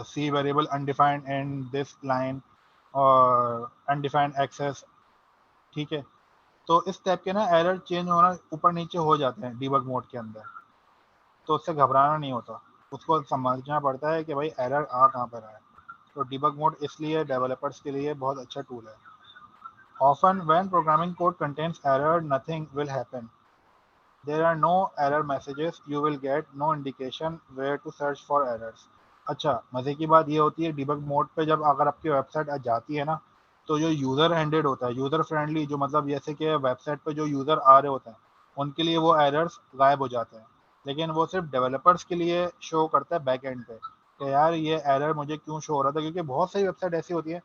C variable undefined in this line और अनडिफाइंड एक्सेस। ठीक है, तो इस टाइप के ना एरर चेंज होना ऊपर नीचे हो जाते हैं डीबग मोड के अंदर, तो उससे घबराना नहीं होता। उसको समझना पड़ता है कि भाई एरर आ कहाँ पर है। तो डीबग मोड इसलिए डेवलपर्स के लिए बहुत अच्छा टूल है। Often when programming code contains error nothing will happen. There are no error messages. You will get no indication where to search for errors. अच्छा, मज़े की बात ये होती है डीबग मोड पे जब अगर आपकी वेबसाइट आ जाती है ना, तो जो यूज़र हैंडेड होता है, यूज़र फ्रेंडली, जो मतलब जैसे कि वेबसाइट पे जो यूज़र आ रहे होते हैं उनके लिए वो एरर्स गायब हो जाते हैं, लेकिन वो सिर्फ डेवलपर्स के लिए शो करता है बैक एंड पे कि यार ये एरर मुझे क्यों शो हो रहा था, क्योंकि बहुत सारी वेबसाइट ऐसी होती है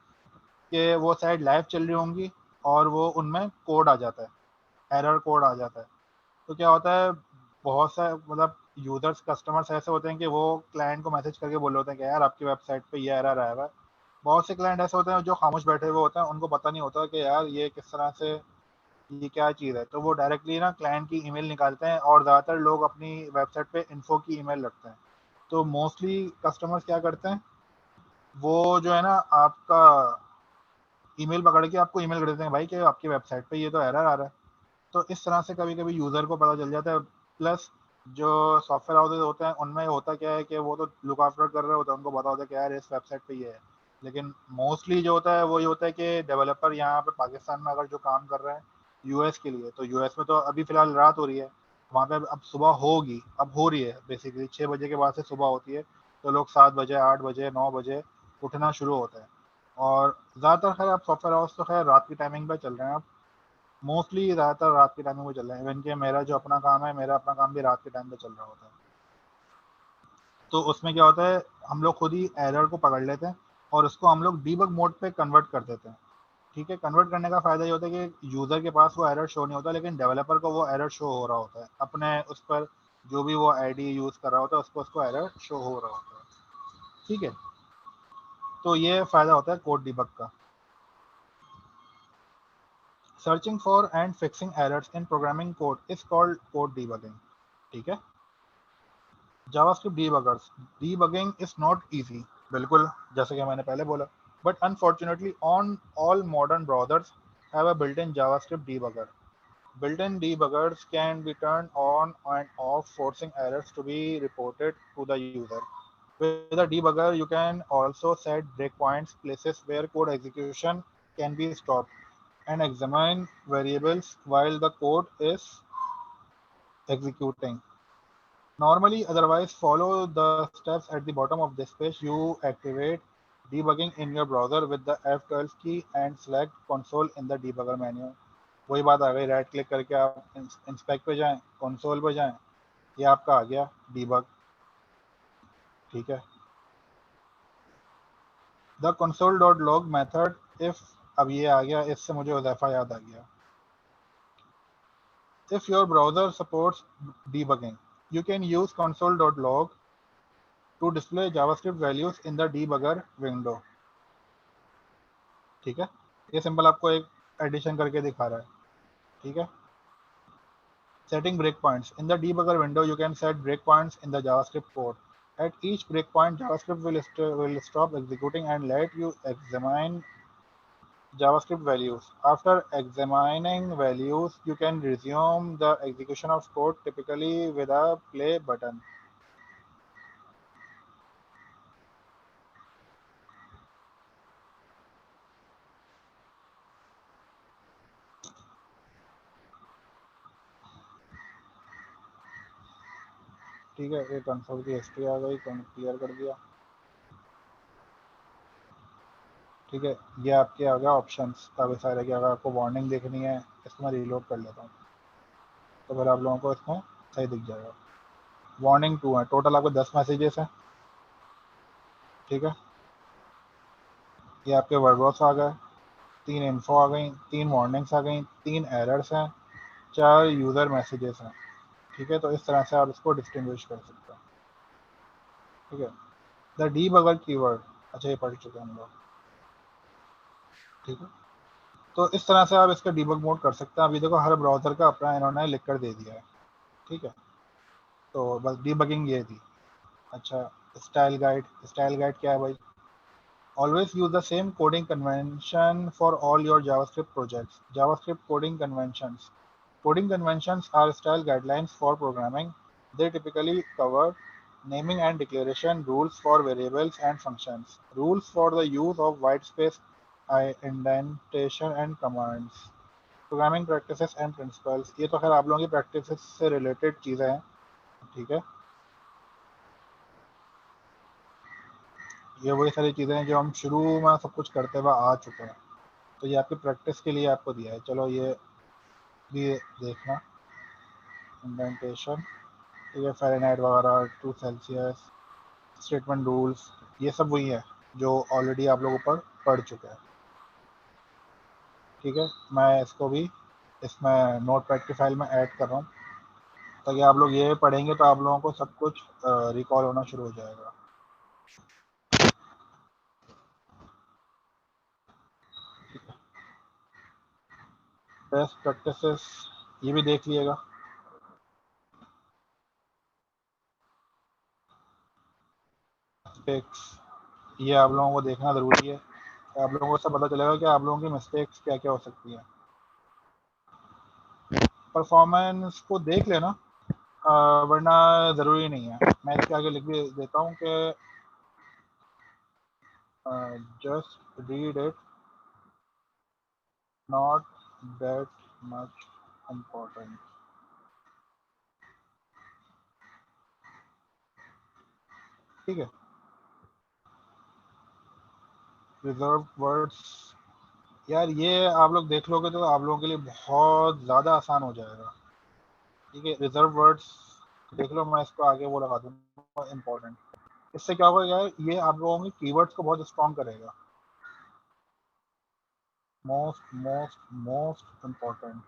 कि वो साइट लाइव चल रही होंगी और वो उनमें कोड आ जाता है, एरर कोड आ जाता है। तो क्या होता है, बहुत सा मतलब यूजर्स कस्टमर्स ऐसे होते हैं कि वो क्लाइंट को मैसेज करके बोल रहे होते हैं कि यार आपकी वेबसाइट पे ये एरर आया हुआ है। बहुत से क्लाइंट ऐसे होते हैं जो खामोश बैठे हुए होते हैं, उनको पता नहीं होता कि यार ये किस तरह से, ये क्या चीज़ है, तो वो डायरेक्टली ना क्लाइंट की ईमेल निकालते हैं, और ज़्यादातर लोग अपनी वेबसाइट पे इन्फो की ईमेल रखते हैं। तो मोस्टली कस्टमर्स क्या करते हैं, वो जो है ना आपका ईमेल पकड़ के आपको ईमेल कर देते हैं भाई कि आपकी वेबसाइट पे ये तो एरर आ रहा है। तो इस तरह से कभी कभी यूज़र को पता चल जाता है। प्लस जो सॉफ्टवेयर हाउसेज होते हैं उनमें होता क्या है कि वो तो लुक आफ्टर कर रहे होते हैं, उनको पता होता है कि यार इस वेबसाइट पे ये है। लेकिन मोस्टली जो होता है वो ये होता है कि डेवलपर यहाँ पे पाकिस्तान में अगर जो काम कर रहे हैं यूएस के लिए, तो यूएस में तो अभी फिलहाल रात हो रही है, वहाँ पे अब सुबह होगी, अब हो रही है, बेसिकली 6 बजे के बाद से सुबह होती है। तो लोग 7 बजे 8 बजे 9 बजे उठना शुरू होता है। और ज़्यादातर खैर आप सॉफ्टवेयर हाउस तो खैर रात की टाइमिंग पे चल रहे हैं, मोस्टली ज़्यादातर रात के टाइम में वो चल रहा है। इवन कि मेरा जो अपना काम है, मेरा अपना काम भी रात के टाइम पे चल रहा होता है। तो उसमें क्या होता है, हम लोग खुद ही एरर को पकड़ लेते हैं और उसको हम लोग डीबग मोड पे कन्वर्ट कर देते हैं। ठीक है, कन्वर्ट करने का फ़ायदा ये होता है कि यूज़र के पास वो एरर शो नहीं होता, लेकिन डेवलपर को वो एरर शो हो रहा होता है अपने उस पर, जो भी वो आईडी यूज़ कर रहा होता है उसको उसको एरर शो हो रहा होता है। ठीक है, तो ये फ़ायदा होता है कोड डीबग का। Searching for and fixing errors in programming code is called code debugging. ठीक है, JavaScript debuggers, debugging is not easy, बिल्कुल जैसे कि मैंने पहले बोला, but unfortunately on all modern browsers have a built in JavaScript debugger. Built-in debuggers can be turned on and off, forcing errors to be reported to the user. With a debugger, you can also set breakpoints, places where code execution can be stopped, and examine variables while the code is executing. Normally, otherwise, follow the steps at the bottom of this page. You activate debugging in your browser with the F12 key and select console in the debugger menu. वही बात आ गई, राइट क्लिक करके आप इंस्पेक्ट पे जाएं, कंसोल पे जाएं, ये आपका आ गया डीबग। ठीक है, the console dot log method if, अब ये आ गया, इससे मुझे उज़ैफ़ा याद आ गया। If your browser supports debugging, you can use console.log to display JavaScript values in the debugger window. ठीक है, ये सिंपल आपको एक एडिशन करके दिखा रहा है। ठीक है, setting breakpoints in the debugger window, you can set breakpoints in the JavaScript code. At each breakpoint, JavaScript will stop executing and let you examine JavaScript values. After examining values, you can resume the execution of code, typically with a play button. ठीक है, ये कंसोल की हिस्ट्री आ गई, क्लियर कर दिया। ठीक है, ये आपके आ गया ऑप्शंस काफ़ी सारे, कि अगर आपको वार्निंग देखनी है, इसको मैं रीलोड कर लेता हूँ तो फिर आप लोगों को इसमें सही दिख जाएगा। वार्निंग 2 है, टोटल आपको 10 मैसेजेस हैं। ठीक है, ये आपके वर्डवर्ड्स आ गए, 3 इन्फो आ गई, 3 वार्निंग्स आ गई, 3 एरर्स हैं, 4 यूज़र मैसेजेस हैं। ठीक है, तो इस तरह से आप इसको डिस्टिंग्विश कर सकते हैं। ठीक है, द डीबगर कीवर्ड, अच्छा ये पढ़ चुके हैं हम लोग। ठीक है, तो इस तरह से आप इसका डीबग मोड कर सकते हैं। अभी देखो हर ब्राउज़र का अपना इन्होंने लिख कर दे दिया है। ठीक है, तो बस डीबगिंग ये थी। अच्छा, स्टाइल गाइड क्या है भाई? Always use the same coding convention for all your JavaScript projects. JavaScript coding conventions. Coding conventions are style guidelines for programming. They typically cover naming and declaration, rules for variables and functions, rules for the use of whitespace, indentation and commands, programming practices and principles. ये तो खैर आप लोगों की practices से related चीज़ें हैं। ठीक है, ये वही सारी चीज़ें हैं जो हम शुरू में सब कुछ करते हुए आ चुके हैं। तो ये आपकी प्रैक्टिस के लिए आपको दिया है। चलो ये भी देखना, इंडेंटेशन, ठीक है, फ़ारेनहाइट वगैरह, टू सेल्सियस, स्टेटमेंट रूल्स, ये सब वही है जो ऑलरेडी आप लोगों पर पढ़ चुके हैं। ठीक है, मैं इसको भी इसमें नोट पैड की फाइल में ऐड कर रहा हूँ ताकि आप लोग ये पढ़ेंगे तो आप लोगों को सब कुछ रिकॉल होना शुरू हो जाएगा। बेस्ट प्रैक्टिसेस ये भी देख लिएगा। मिस्टेक्स ये आप लोगों को देखना ज़रूरी है। आप लोगों को सब पता चलेगा कि आप लोगों की मिस्टेक्स क्या क्या हो सकती हैं। परफॉर्मेंस को देख लेना, वरना ज़रूरी नहीं है। मैं इसके आगे लिख भी देता हूँ कि just read it, not that much important. ठीक है, रिजर्व वर्ड्स यार ये आप लोग देख लोगे तो आप लोगों के लिए बहुत ज़्यादा आसान हो जाएगा। ठीक है, रिजर्व वर्ड्स देख लो, मैं इसको आगे वो लगा दूँगा इम्पोर्टेंट। इससे क्या होगा यार, ये आप लोगों के कीवर्ड्स को बहुत स्ट्रॉन्ग करेगा। Most most most important.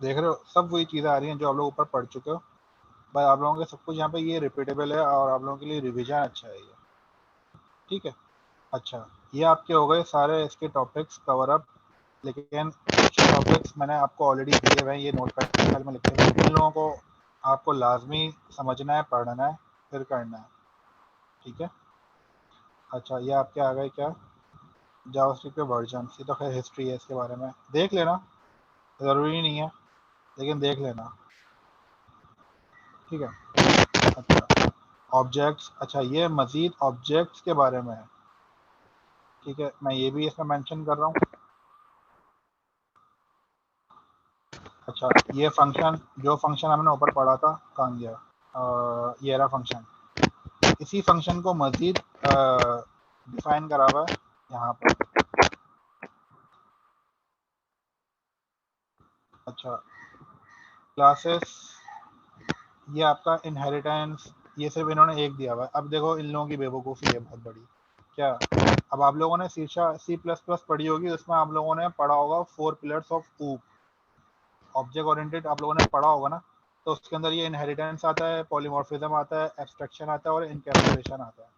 देख रहे हो, सब वही चीज़ें आ रही हैं जो आप लोग ऊपर पढ़ चुके हो। बस आप लोगों के सब कुछ यहाँ पे ये रिपीटेबल है और आप लोगों के लिए रिवीजन अच्छा है ये। ठीक है, अच्छा, ये आपके हो गए सारे इसके टॉपिक्स कवर अप। लेकिन कुछ टॉपिक्स मैंने आपको ऑलरेडी दिए हुए हैं, ये नोटपैड के फाइल में लिखे हुए हैं। इन लोगों को आपको लाजमी समझना है, पढ़ना है, फिर करना है। ठीक है, अच्छा, ये आपके आ गए क्या, जावास्क्रिप्ट के वर्जन। ये तो खैर हिस्ट्री है, इसके बारे में देख लेना, ज़रूरी नहीं है लेकिन देख लेना। ठीक है, अच्छा, ऑब्जेक्ट्स, अच्छा ये मज़ीद ऑब्जेक्ट्स के बारे में है। ठीक है, मैं ये भी इसमें मेंशन कर रहा हूँ। अच्छा, ये फंक्शन, जो फंक्शन हमने ऊपर पढ़ा था, कहाँ गया, ये रहा फंक्शन। इसी फंक्शन को मज़ीद डिफाइन करा हुआ है यहाँ पर। अच्छा, क्लासेस, ये आपका इनहेरिटेंस, ये सिर्फ इन्होंने एक दिया हुआ है। अब देखो इन लोगों की बेवकूफ़ी है बहुत बड़ी। क्या, अब आप लोगों ने सी प्लस प्लस पढ़ी होगी, उसमें आप लोगों ने पढ़ा होगा 4 पिलर्स ऑफ ऊप, ऑब्जेक्ट ओरिएंटेड आप लोगों ने पढ़ा होगा ना। तो उसके अंदर ये इनहेरिटेंस आता है, पॉलीमॉर्फिज्म आता है, एब्स्ट्रक्शन आता है और इनकैप्सुलेशन आता है।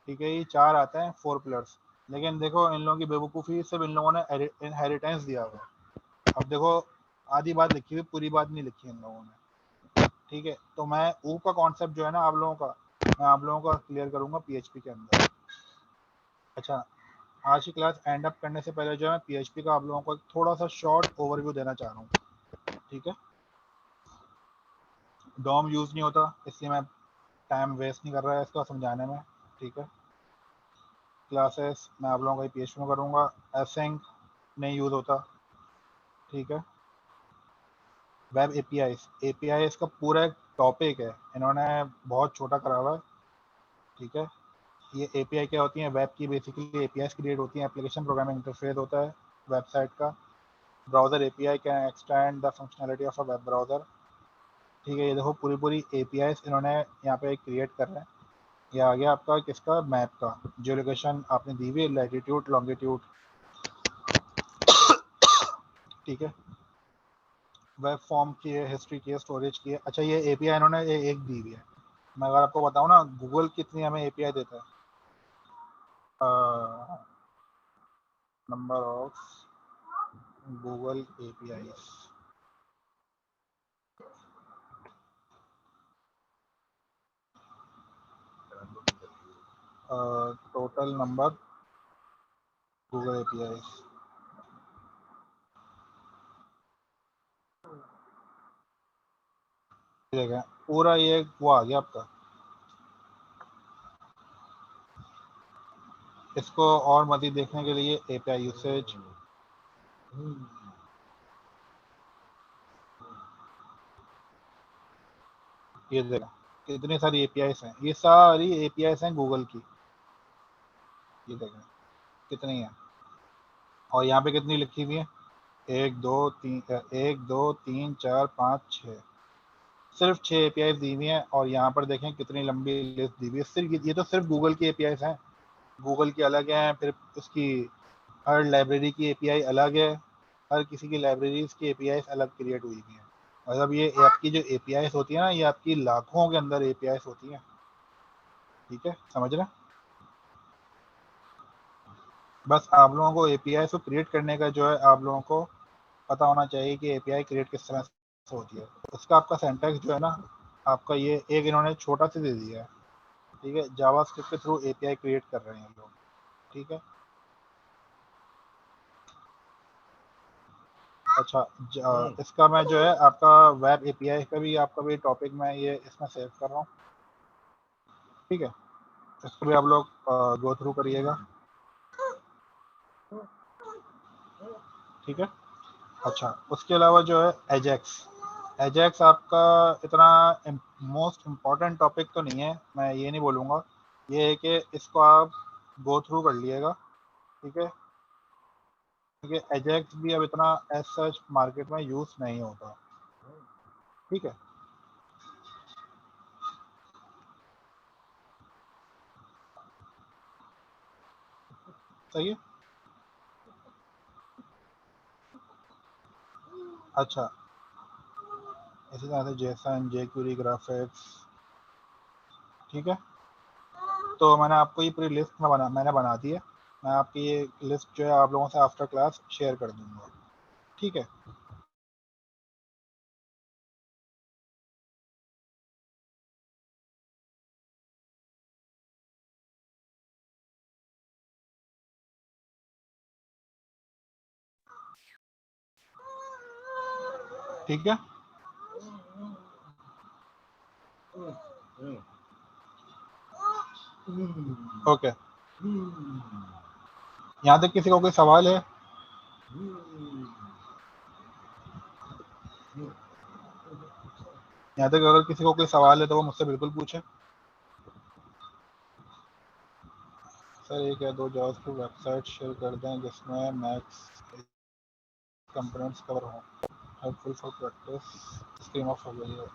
ठीक है, ये 4 आते हैं 4 पिलर्स। लेकिन देखो इन लोगों की बेवकूफ़ी, सिर्फ इन लोगों ने इनहेरिटेंस दिया हुआ है। अब देखो, आधी बात लिखी हुई, पूरी बात नहीं लिखी इन लोगों ने। ठीक है, तो मैं ऊ का कॉन्सेप्ट जो है ना आप लोगों का, मैं आप लोगों का क्लियर करूंगा पीएचपी के अंदर। अच्छा, आज की क्लास एंड अप करने से पहले जो है पीएचपी का आप लोगों को थोड़ा सा शॉर्ट ओवरव्यू देना चाह रहा हूँ। ठीक है, डॉम यूज़ नहीं होता, इसलिए मैं टाइम वेस्ट नहीं कर रहा है इसको समझाने में। ठीक है, क्लासेस मैं आप लोगों का पीएचपी में करूँगा। एसिंक नहीं यूज़ होता। ठीक है, वेब एपीआई का पूरा एक टॉपिक है, इन्होंने बहुत छोटा करा हुआ है। ठीक है, ये एपीआई क्या होती हैं, वेब की बेसिकली एपीआई क्रिएट होती हैं, एप्लीकेशन प्रोग्रामिंग इंटरफेस होता है वेबसाइट का। Browser API can extend the functionality of a web browser. ठीक है, ये देखो पूरी पूरी एपीआई इन्होंने यहाँ पे क्रिएट कर रहे हैं। ये आ गया आपका किसका, मैप का, जो लोकेशन आपने दी हुई है, लैटिट्यूड लॉन्गिट्यूड, ठीक है, वेब फॉर्म की है, हिस्ट्री की है, स्टोरेज की है। अच्छा ये एपीआई इन्होंने एक दी हुई है। मैं अगर आपको बताऊँ ना, गूगल कितनी हमें एपीआई देता है, number of Google API, total number Google API, ठीक है, पूरा ये वो आ गया आपका। इसको और मज़ीद देखने के लिए एपीआई यूसेज, ये देखा कितनी सारी एपीआईस हैं, ये सारी एपीआईस हैं गूगल की, ये देखें कितनी है। और यहाँ पे कितनी लिखी हुई है, 1 2 3 4 5 6, सिर्फ 6 एपीआई दी हुई हैं। और यहाँ पर देखें कितनी लंबी लिस्ट दी हुई है, सिर्फ ये तो सिर्फ गूगल की एपीआईस हैं। गूगल की अलग हैं, फिर उसकी हर लाइब्रेरी की एपीआई अलग है, हर किसी की लाइब्रेरीज की एपीआईस अलग क्रिएट हुई हुई हैं। मतलब ये आपकी जो एपीआईस होती है ना, ये आपकी लाखों के अंदर एपीआईस होती हैं, ठीक है, समझ रहे हैं। बस आप लोगों को एपीआई को क्रिएट करने का जो है, आप लोगों को पता होना चाहिए कि एपीआई क्रिएट किस तरह से होती है। उसका आपका सिंटैक्स जो है ना, आपका ये एक इन्होंने छोटा सा दे दिया है, ठीक है, जावास्क्रिप्ट के थ्रू एपीआई क्रिएट कर रहे हैं लोग, ठीक है। अच्छा इसका मैं जो है आपका वेब एपीआई का भी आपका भी टॉपिक मैं ये इसमें सेव कर रहा हूँ, ठीक है, इसको भी आप लोग गो थ्रू करिएगा, ठीक है। अच्छा उसके अलावा जो है एजेक्स, एजेक्स आपका इतना मोस्ट इम्पॉर्टेंट टॉपिक तो नहीं है, मैं ये नहीं बोलूँगा, ये है कि इसको आप गो थ्रू कर लिएगा, ठीक है, क्योंकि एजेक्स भी अब इतना एज सच मार्केट में यूज़ नहीं होता, ठीक है, सही है। अच्छा इसी तरह से जेसन, जेक्यूरी ग्राफिक्स, ठीक है। तो मैंने आपको ये पूरी लिस्ट में मैंने बना दी है, मैं आपकी ये लिस्ट जो है आप लोगों से आफ्टर क्लास शेयर कर दूंगा, ठीक है। ठीक है, ओके, यहाँ तक किसी को कोई सवाल है? यहाँ तक अगर किसी को कोई सवाल है तो वो मुझसे बिल्कुल पूछे। सर एक या दो जावास्क्रिप्ट वेबसाइट शेयर कर दें जिसमें मैक्स कंपोनेंट्स कवर हों, helpful for practice. Screen of हो गई है,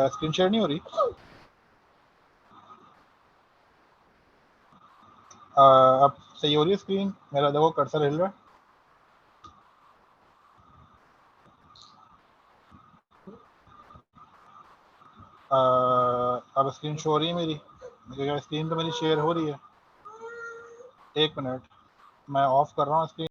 स्क्रीन शेयर नहीं हो रही। अब सही हो रही है स्क्रीन, मेरा देखो कर्सर हिल रहा है। अब स्क्रीन शो हो रही है मेरी, स्क्रीन तो मेरी शेयर हो रही है। एक मिनट मैं ऑफ कर रहा हूँ स्क्रीन।